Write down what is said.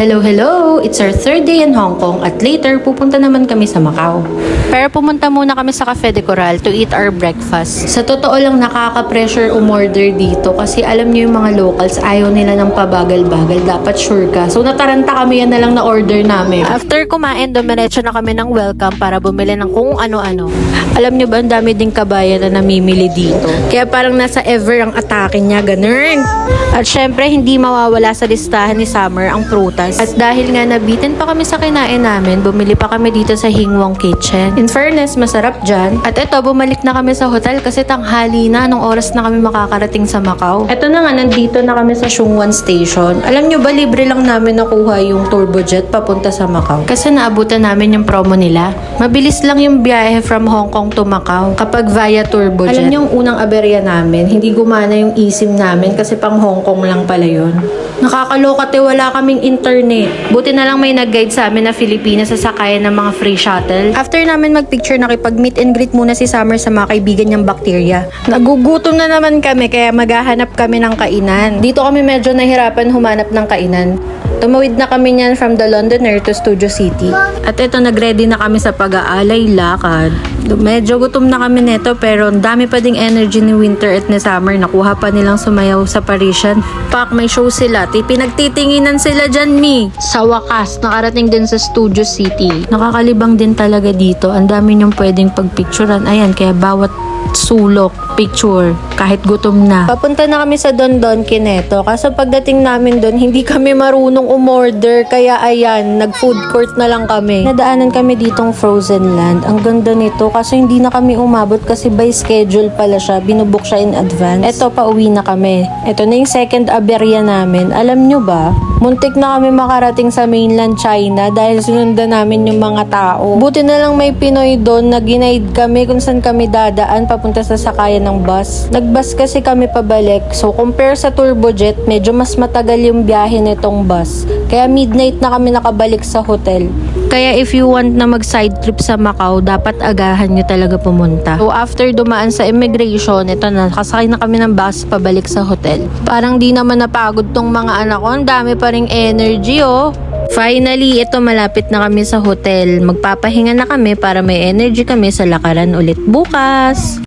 Hello, hello! It's our third day in Hong Kong at later pupunta naman kami sa Macau. Pero pumunta muna kami sa Cafe de Coral to eat our breakfast. Sa totoo lang nakaka-pressure umorder dito kasi alam niyo yung mga locals ayaw nila ng pabagal-bagal. Dapat sure ka. So nataranta kami, yan na lang na order namin. After kumain, dumiretso na kami ng welcome para bumili ng kung ano-ano. Alam niyo ba, ang dami ding kabayan na namimili dito. Kaya parang nasa ever ang atake niya, ganun. At syempre, hindi mawawala sa listahan ni Summer ang prutas. At dahil nga nabitin pa kami sa kinain namin, bumili pa kami dito sa Hingwong Kitchen. In fairness, masarap dyan. At eto, bumalik na kami sa hotel kasi tanghali na. Anong oras na kami makakarating sa Macau? Eto na nga, nandito na kami sa Shungwan Station. Alam nyo ba, libre lang namin nakuha yung turbojet papunta sa Macau. Kasi naabutan namin yung promo nila. Mabilis lang yung biyahe from Hong Kong to Macau kapag via turbojet. Alam nyo yung unang aberya namin, hindi gumana yung eSIM namin kasi pang Hong Kong lang pala yun. Nakakaloka, wala kaming internet. Buti na lang may nag-guide sa amin na Filipina sa sakayan ng mga free shuttle. After namin magpicture, nakipag-meet and greet muna si Summer sa mga kaibigan niyang bakterya. Nagugutom na naman kami kaya maghahanap kami ng kainan. Dito kami medyo nahirapan humanap ng kainan. Tumawid na kami niyan from the Londoner to Studio City. At ito, nag-ready na kami sa pag-aalay lakad. Medyo gutom na kami neto pero ang dami pa ding energy ni Winter at ni Summer. Nakuha pa nilang sumayaw sa Parisian. Pak, may show sila. Pinagtitinginan sila dyan, Mi. Sa wakas, nakarating din sa Studio City. Nakakalibang din talaga dito. Ang dami niyong pwedeng pagpicturan. Ayan, kaya bawat sulok, picture, kahit gutom na. Papunta na kami sa Don Don Kineto. Kaso pagdating namin doon, hindi kami marunong umorder. Kaya ayan, nag-food court na lang kami. Nadaanan kami ditong Frozen Land. Ang ganda nito. Kaso hindi na kami umabot kasi by schedule pala siya. Binubook siya in advance. Eto, pauwi na kami. Eto na yung second aberya namin. Alam nyo ba, muntik na kami makarating sa mainland China dahil sinundan namin yung mga tao. Buti na lang may Pinoy doon na ginaid kami kung saan kami dadaan papunta sa sakayan ng bus. Nag-bus kasi kami pabalik. So, compare sa turbojet, medyo mas matagal yung biyahe nitong bus. Kaya midnight na kami nakabalik sa hotel. Kaya if you want na mag-side trip sa Macau, dapat agahan nyo talaga pumunta. So, after dumaan sa immigration, ito na, kasakay na kami ng bus pabalik sa hotel. Parang di naman napagod tong mga anak ko. Ang dami pa ring energy, oh. Finally, ito malapit na kami sa hotel. Magpapahinga na kami para may energy kami sa lakaran ulit bukas.